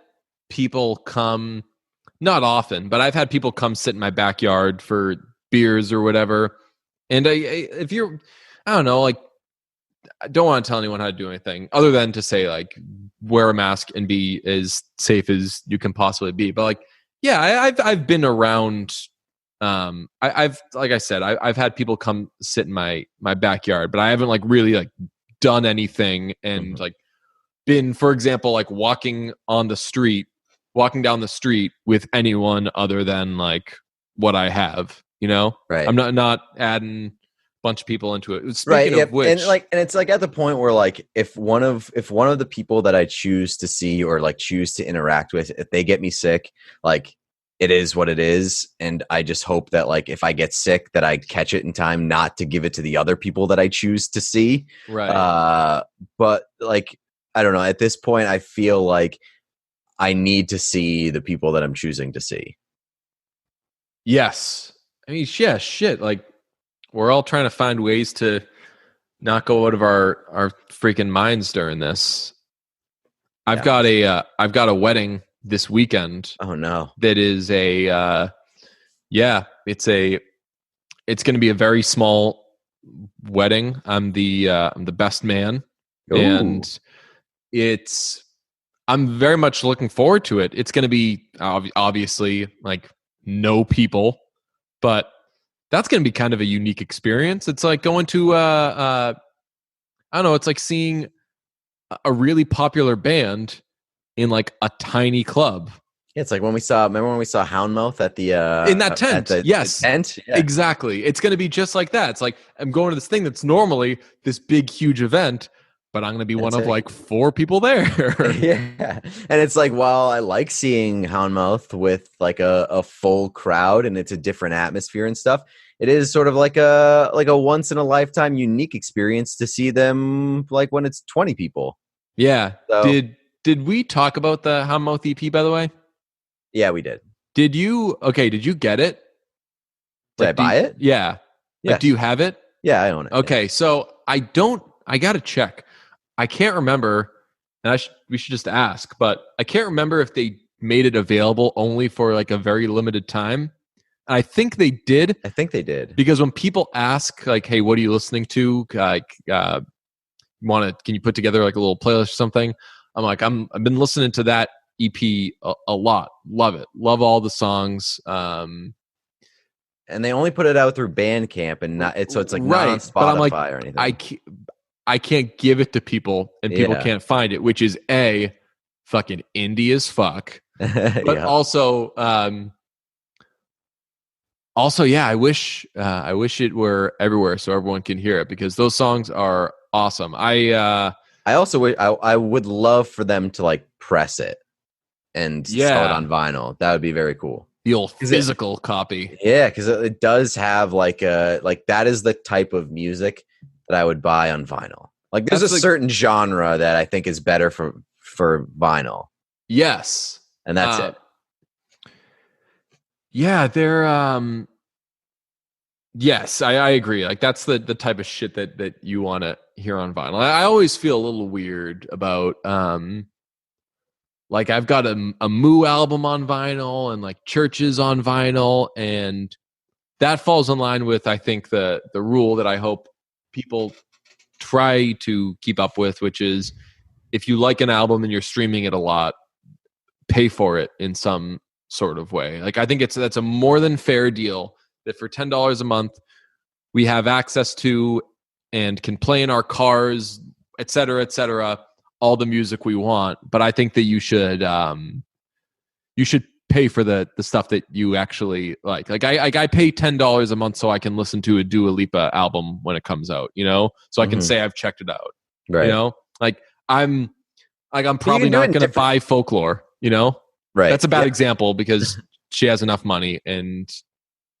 people come, not often, but I've had people come sit in my backyard for beers or whatever. And I don't know, like, I don't want to tell anyone how to do anything other than to say like wear a mask and be as safe as you can possibly be. But like, yeah, I've been around. I've like I said, I've had people come sit in my backyard, but I haven't like really like done anything and like been, for example, like walking down the street with anyone other than like what I have, you know? Right. I'm not adding a bunch of people into it. Speaking of which, and it's like at the point where like if one of the people that I choose to see or like choose to interact with, if they get me sick, like it is what it is. And I just hope that like if I get sick that I catch it in time not to give it to the other people that I choose to see. Right. But like, I don't know, at this point I feel like I need to see the people that I'm choosing to see. Yes. I mean, yeah, shit. Like we're all trying to find ways to not go out of our freaking minds during this. I've got a wedding this weekend. Oh no. That is it's going to be a very small wedding. I'm the best man. Ooh. And I'm very much looking forward to it. It's going to be obviously like no people, but that's going to be kind of a unique experience. It's like going to I don't know, it's like seeing a really popular band in like a tiny club. It's like when we saw. Remember when we saw Houndmouth at the in that tent? Yes, the tent. Yeah. Exactly. It's going to be just like that. It's like I'm going to this thing that's normally this big, huge event, but I'm going to be one of like 4 people there. Yeah, and it's like, while I like seeing Houndmouth with like a full crowd and it's a different atmosphere and stuff, it is sort of like a once in a lifetime unique experience to see them like when it's 20 people. Yeah. So, Did we talk about the Houndmouth EP, by the way? yeah, we did. Did you get it? Did I buy it? Yeah. Yeah. Like, do you have it? Yeah, I own it. Okay, yeah. so I got to check. I can't remember, and we should just ask, but I can't remember if they made it available only for like a very limited time. And I think they did. I think they did. Because when people ask, like, hey, what are you listening to? Can you put together like a little playlist or something? I'm like, I've been listening to that EP a lot. Love it. Love all the songs. And they only put it out through Bandcamp, and so it's like not on Spotify but I'm like, or anything. I can't give it to people, and people can't find it, which is fucking indie as fuck. But also, yeah, I wish it were everywhere so everyone can hear it, because those songs are awesome. I would love for them to like press it and sell it on vinyl. That would be very cool. The old physical copy. Yeah, because it does have like that is the type of music that I would buy on vinyl. Like there's a certain genre that I think is better for vinyl. Yes. And that's it. Yeah, they're yes, I agree. Like that's the type of shit that you want to hear on vinyl. I always feel a little weird about like I've got a Moo album on vinyl and like Churches on vinyl, and that falls in line with, I think, the rule that I hope people try to keep up with, which is if you like an album and you're streaming it a lot, pay for it in some sort of way. Like I think that's a more than fair deal that for $10 a month we have access to and can play in our cars, et cetera, all the music we want. But I think that you should pay for the stuff that you actually like. Like I pay $10 a month so I can listen to a Dua Lipa album when it comes out, so I can say I've checked it out. Right. I'm probably not going to buy Folklore, Right. That's a bad example because she has enough money and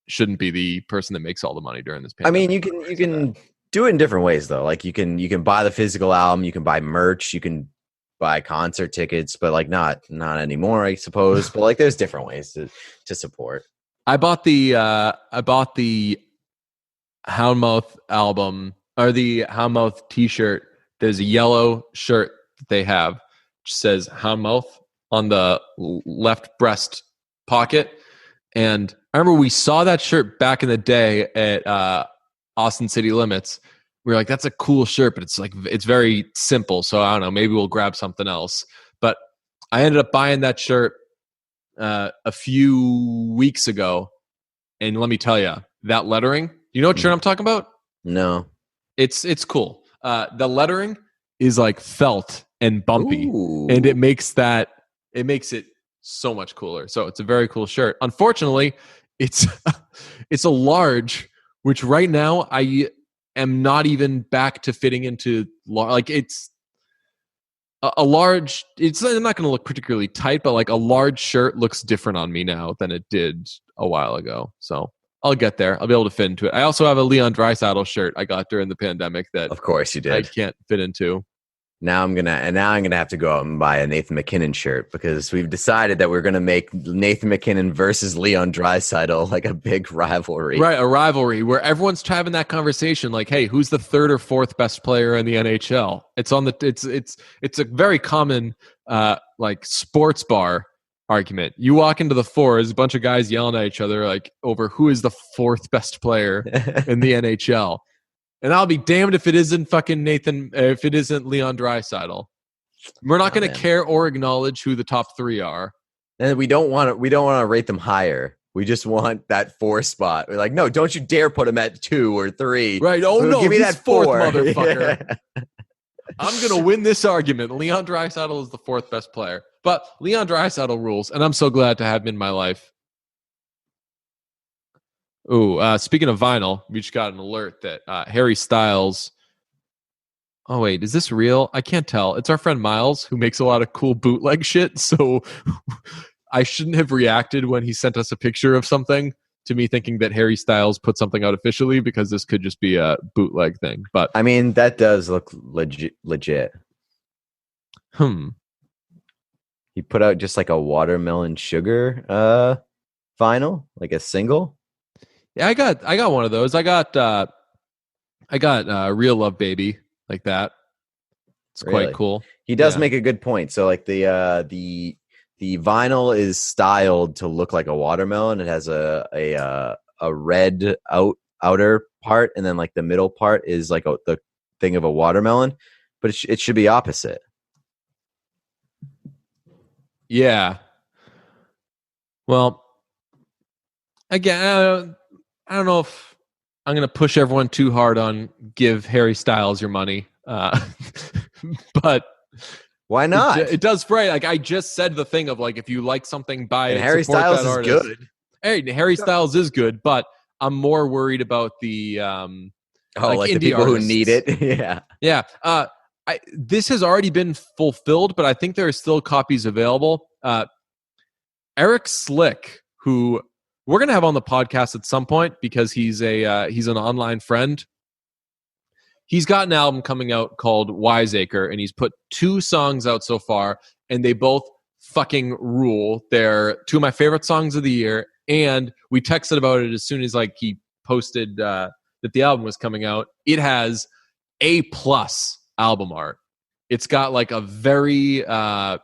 shouldn't be the person that makes all the money during this pandemic. I mean, you can do it in different ways though. Like you can buy the physical album, you can buy merch, you can buy concert tickets, but like not anymore, I suppose. But like there's different ways to support. I bought the Houndmouth album, or the Houndmouth t-shirt. There's a yellow shirt that they have which says Houndmouth on the left breast pocket. And I remember we saw that shirt back in the day at Austin City Limits. We were like, that's a cool shirt, but it's very simple. So I don't know, maybe we'll grab something else. But I ended up buying that shirt a few weeks ago. And let me tell you, that lettering, you know what shirt I'm talking about? No. It's cool. The lettering is like felt and bumpy. Ooh. And it makes it so much cooler. So it's a very cool shirt. Unfortunately, it's a large, which right now I am not even back to fitting into like it's a large. It's not going to look particularly tight, but like a large shirt looks different on me now than it did a while ago. So I'll get there. I'll be able to fit into it. I also have a Leon Draisaitl shirt I got during the pandemic that, of course, you did. I can't fit into. Now I'm gonna have to go out and buy a Nathan McKinnon shirt because we've decided that we're gonna make Nathan McKinnon versus Leon Draisaitl like a big rivalry. Right, a rivalry where everyone's having that conversation, like, "Hey, who's the third or fourth best player in the NHL?" It's a very common like sports bar argument. You walk into the four, there's a bunch of guys yelling at each other like over who is the fourth best player in the NHL. And I'll be damned if it isn't fucking if it isn't Leon Draisaitl. We're not going to care or acknowledge who the top three are. And we don't want to rate them higher. We just want that 4 spot. We're like, no, don't you dare put him at 2 or 3. Right. Oh, no, give me that 4, motherfucker. Yeah. I'm going to win this argument. Leon Draisaitl is the 4th best player. But Leon Draisaitl rules, and I'm so glad to have him in my life. Ooh, speaking of vinyl, we just got an alert that Harry Styles. Oh wait, is this real? I can't tell. It's our friend Miles who makes a lot of cool bootleg shit. So I shouldn't have reacted when he sent us a picture of something to me thinking that Harry Styles put something out officially, because this could just be a bootleg thing. But I mean, that does look legit. He put out just like a watermelon sugar vinyl, like a single. Yeah, I got one of those. I got Real Love Baby, like that. It's Really? quite cool. He does make a good point. So like the vinyl is styled to look like a watermelon. It has a red outer part, and then like the middle part is like the thing of a watermelon, but it should be opposite. Yeah. Well, again, I don't know if I'm going to push everyone too hard on give Harry Styles your money. But why not? It does spray. Like I just said the thing of like, if you like something, buy and it. Harry Styles is artist. good. Hey, Harry Styles is good, but I'm more worried about the like the people artists who need it. Yeah. This has already been fulfilled, but I think there are still copies available. Eric Slick, who we're going to have on the podcast at some point because he's an online friend. He's got an album coming out called Wiseacre, and he's put 2 songs out so far, and they both fucking rule. They're 2 of my favorite songs of the year, and we texted about it as soon as like he posted that the album was coming out. It has A+ album art. It's got like a very kind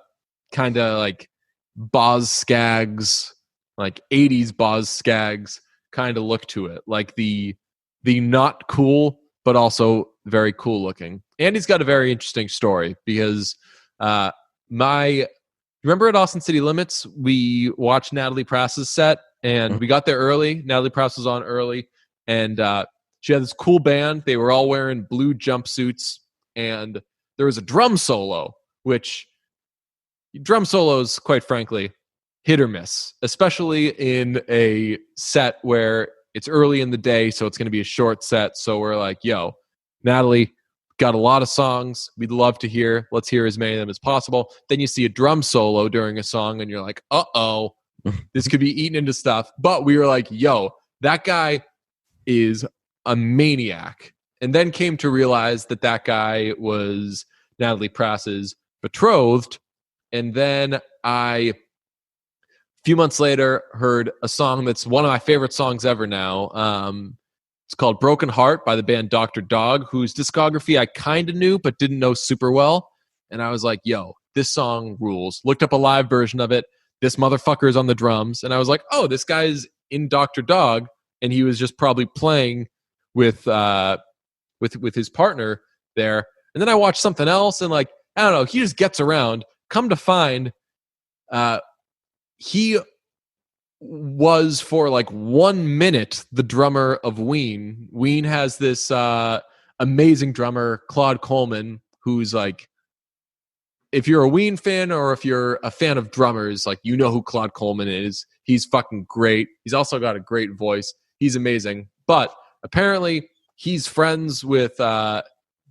of like Boz Scaggs, like 80s Boz Scaggs kind of look to it, like the not cool but also very cool looking. And he's got a very interesting story because remember at Austin City Limits, we watched Natalie Prass's set, and we got there early. Natalie Prass was on early, and she had this cool band. They were all wearing blue jumpsuits, and there was a drum solo, which drum solos, quite frankly, hit or miss, especially in a set where it's early in the day, so it's going to be a short set. So we're like, yo, Natalie, got a lot of songs we'd love to hear. Let's hear as many of them as possible. Then you see a drum solo during a song, and you're like, uh-oh, this could be eaten into stuff. But we were like, yo, that guy is a maniac. And then came to realize that guy was Natalie Prass's betrothed. And then a few months later, heard a song that's one of my favorite songs ever now. It's called Broken Heart by the band Dr. Dog, whose discography I kind of knew but didn't know super well. And I was like, yo, this song rules. Looked up a live version of it. This motherfucker is on the drums. And I was like, oh, this guy's in Dr. Dog. And he was just probably playing with his partner there. And then I watched something else, and like, I don't know, he just gets around. Come to find, he was for like 1 minute the drummer of Ween. Ween has this amazing drummer, Claude Coleman, who's like, if you're a Ween fan or if you're a fan of drummers, like, you know who Claude Coleman is. He's fucking great. He's also got a great voice. He's amazing. But apparently he's friends with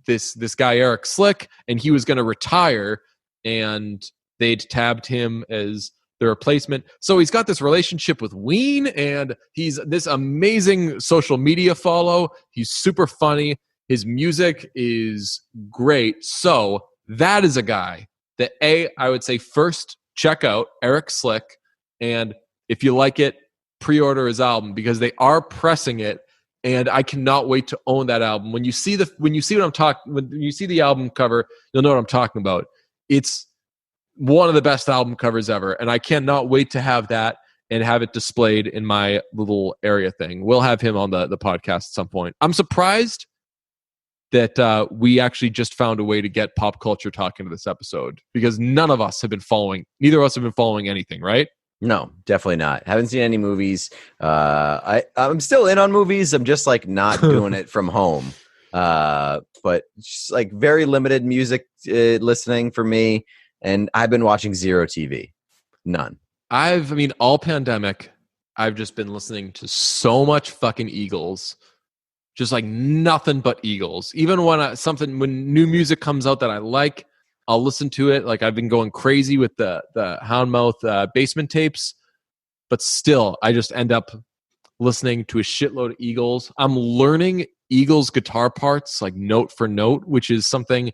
this guy Eric Slick, and he was going to retire, and they'd tabbed him as the replacement. So he's got this relationship with Ween, and he's this amazing social media follow. He's super funny. His music is great. So that is a guy that I would say first check out Eric Slick, and if you like it, pre-order his album because they are pressing it, and I cannot wait to own that album. When you see when you see the album cover, you'll know what I'm talking about. It's one of the best album covers ever, and I cannot wait to have that and have it displayed in my little area thing. We'll have him on the podcast at some point. I'm surprised that we actually just found a way to get pop culture talk into this episode, because neither of us have been following anything, right? No, definitely not. Haven't seen any movies. I'm still in on movies. I'm just like not doing it from home. But just like very limited music listening for me. And I've been watching zero TV. None. All pandemic, I've just been listening to so much fucking Eagles. Just like nothing but Eagles. Even when new music comes out that I like, I'll listen to it. Like I've been going crazy with the Houndmouth Basement tapes, but still, I just end up listening to a shitload of Eagles. I'm learning Eagles guitar parts like note for note, which is something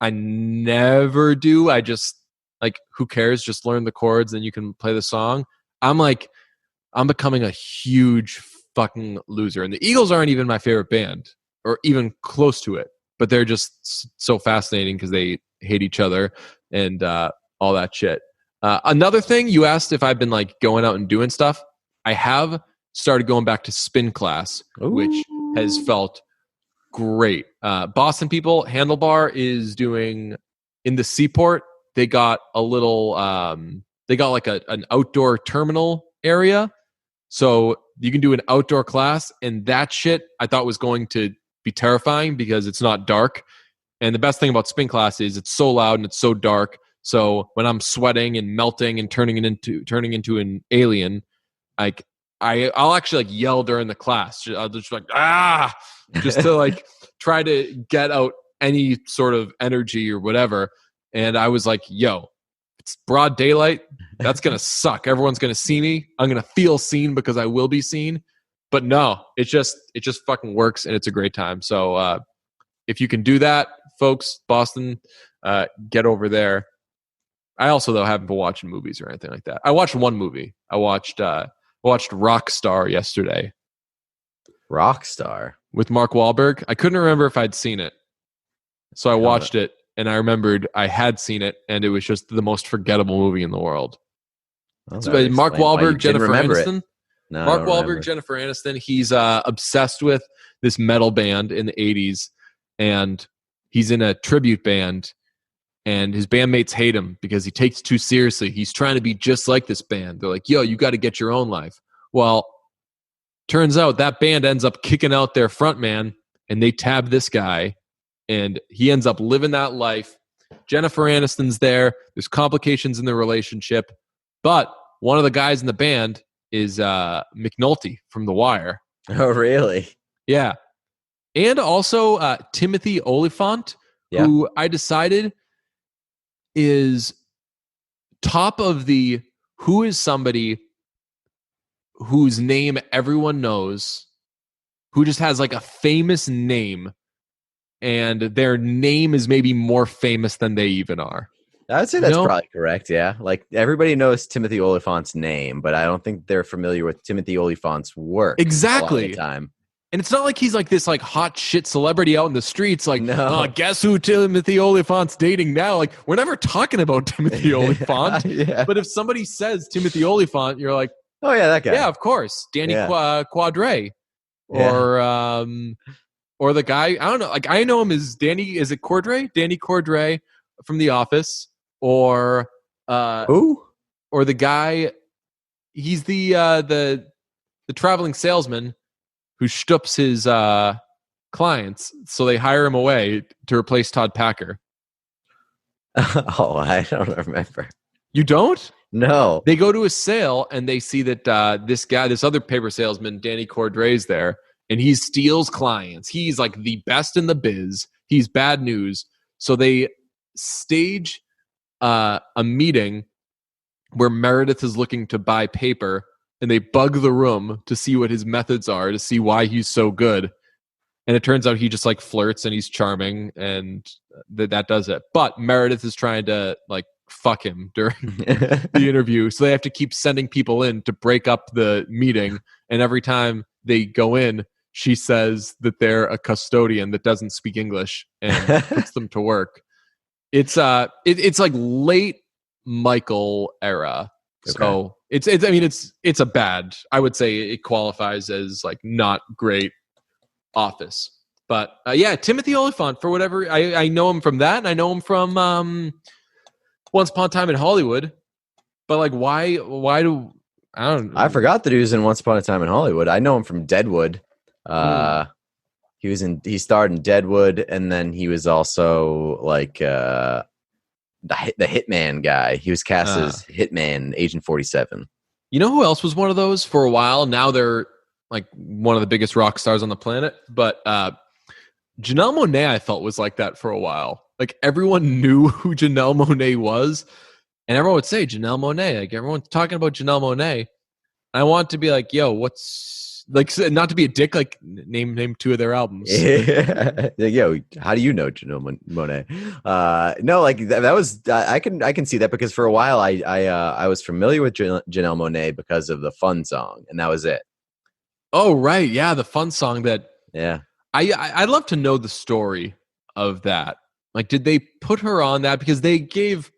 I never do. I just like, who cares? Just learn the chords and you can play the song. I'm becoming a huge fucking loser. And the Eagles aren't even my favorite band or even close to it, but they're just so fascinating because they hate each other and all that shit. Another thing, you asked if I've been like going out and doing stuff. I have started going back to spin class, which has felt great. Boston people, Handlebar is doing in the Seaport. They got a little, they got like an outdoor terminal area. So you can do an outdoor class, and that shit I thought was going to be terrifying because it's not dark. And the best thing about spin class is it's so loud and it's so dark. So when I'm sweating and melting and turning into an alien, like I'll actually like yell during the class. I'll just like just to like try to get out any sort of energy or whatever. And I was like, yo, it's broad daylight. That's going to suck. Everyone's going to see me. I'm going to feel seen because I will be seen. But no, it just fucking works, and it's a great time. So if you can do that, folks, Boston, get over there. I also, though, haven't been watching movies or anything like that. I watched one movie. I watched Rockstar yesterday. Rockstar? With Mark Wahlberg. I couldn't remember if I'd seen it. So I watched it, and I remembered I had seen it, and it was just the most forgettable movie in the world. Well, so Mark Wahlberg, Jennifer Aniston. No, Mark Wahlberg, Jennifer Aniston. He's obsessed with this metal band in the 80s, and he's in a tribute band, and his bandmates hate him because he takes it too seriously. He's trying to be just like this band. They're like, yo, you got to get your own life. Well, turns out that band ends up kicking out their frontman, and they tab this guy, and he ends up living that life. Jennifer Aniston's there. There's complications in the relationship, but one of the guys in the band is McNulty from The Wire. Oh, really? Yeah. And also Timothy Olyphant, who I decided is top of the who is somebody whose name everyone knows, who just has like a famous name, and their name is maybe more famous than they even are. I would say that's probably correct, yeah. Like, everybody knows Timothy Olyphant's name, but I don't think they're familiar with Timothy Olyphant's work. Exactly. A lot of the time. And it's not like he's like this like hot shit celebrity out in the streets. Like, no. Guess who Timothy Olyphant's dating now? Like, we're never talking about Timothy Olyphant. Yeah. But if somebody says Timothy Olyphant, you're like, oh yeah, that guy. Yeah, of course, Danny Quadre, or the guy. I don't know. Like, I know him as Danny. Is it Cordray? Danny Cordray from The Office, or who? Or the guy. He's the traveling salesman who stups his clients, so they hire him away to replace Todd Packer. Oh, I don't remember. You don't? No. They go to a sale and they see that this other paper salesman, Danny Cordray's there, and he steals clients. He's like the best in the biz. He's bad news. So they stage a meeting where Meredith is looking to buy paper, and they bug the room to see what his methods are, to see why he's so good. And it turns out he just like flirts and he's charming, and that does it. But Meredith is trying to like fuck him during the interview. So they have to keep sending people in to break up the meeting. And every time they go in, she says that they're a custodian that doesn't speak English and puts them to work. It's like late Michael era. Okay. So it's a bad, I would say it qualifies as like not great Office. But Timothy Olyphant, for whatever, I know him from that, and I know him from Once Upon a Time in Hollywood. But like, why do I don't know. I forgot that he was in Once Upon a Time in Hollywood. I know him from Deadwood. He starred in Deadwood, and then he was also like the Hitman guy. He was cast as Hitman, Agent 47. You know who else was one of those for a while? Now they're like one of the biggest rock stars on the planet. But Janelle Monáe, I felt, was like that for a while. Like everyone knew who Janelle Monáe was, and everyone would say Janelle Monáe. Like everyone's talking about Janelle Monáe. I want to be like, yo, what's like? Not to be a dick. Like name two of their albums. Yeah. Yo, how do you know Janelle Monáe? No, like that was I can see that because for a while I was familiar with Janelle Monáe because of the Fun song, and that was it. Oh right, yeah, the Fun song that. Yeah. I'd love to know the story of that. Like, did they put her on that because they gave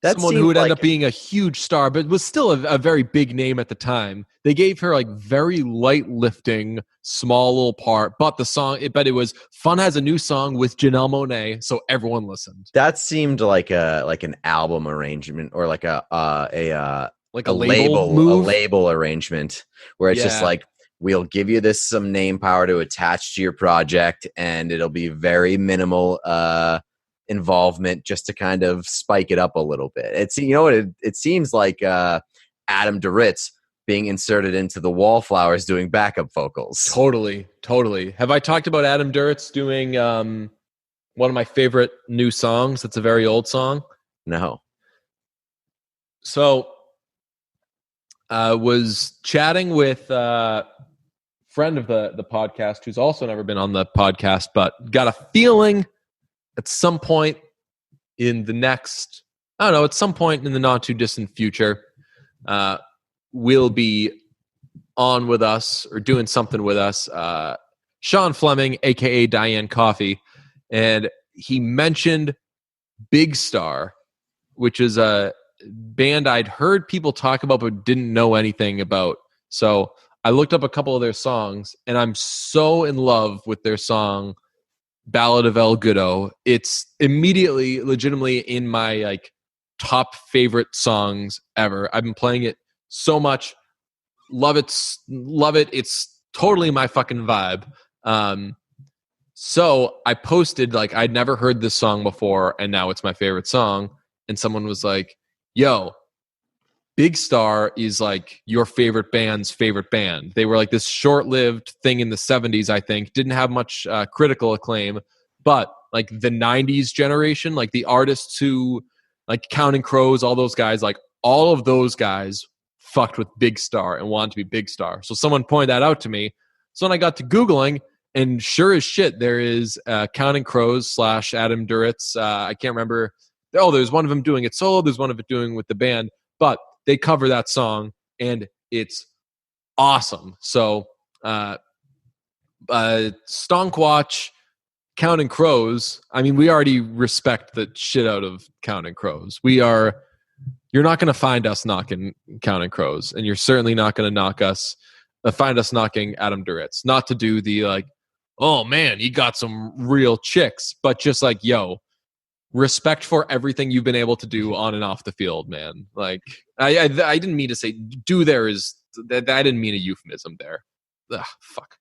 someone who would end up being a huge star, but was still a very big name at the time? They gave her like very light lifting, small little part, but it was Fun has a new song with Janelle Monáe, so everyone listened. That seemed like an album arrangement or like a label arrangement where it's just like, we'll give you some name power to attach to your project, and it'll be very minimal involvement just to kind of spike it up a little bit. It seems like Adam Duritz being inserted into the Wallflowers doing backup vocals. Totally. Have I talked about Adam Duritz doing one of my favorite new songs? It's a very old song. No. So was chatting with friend of the podcast who's also never been on the podcast, but got a feeling at some point in the next, I don't know, at some point in the not too distant future, will be on with us or doing something with us. Sean Fleming, aka Diane Coffee, and he mentioned Big Star, which is a band I'd heard people talk about but didn't know anything about. So I looked up a couple of their songs, and I'm so in love with their song Ballad of El Goodo. It's immediately, legitimately in my like top favorite songs ever. I've been playing it so much. Love it. It's totally my fucking vibe. So I posted, like, I'd never heard this song before, and now it's my favorite song. And someone was like, yo, Big Star is like your favorite band's favorite band. They were like this short-lived thing in the 70s, I think. Didn't have much critical acclaim, but like the 90s generation, like the artists who, like Counting Crows, all those guys, like all of those guys fucked with Big Star and wanted to be Big Star. So someone pointed that out to me. So then I got to Googling, and sure as shit, there is Counting Crows / Adam Duritz. I can't remember. Oh, there's one of them doing it solo. There's one of it doing with the band. But they cover that song, and it's awesome. So, Stonk Watch, Counting Crows. I mean, we already respect the shit out of Counting Crows. You're not going to find us knocking Counting Crows, and you're certainly not going to find us knocking Adam Duritz. Not to do the like, oh man, you got some real chicks, but just like, yo, respect for everything you've been able to do on and off the field, man. Like, I didn't mean to say do there is that. I didn't mean a euphemism there. Ugh, fuck.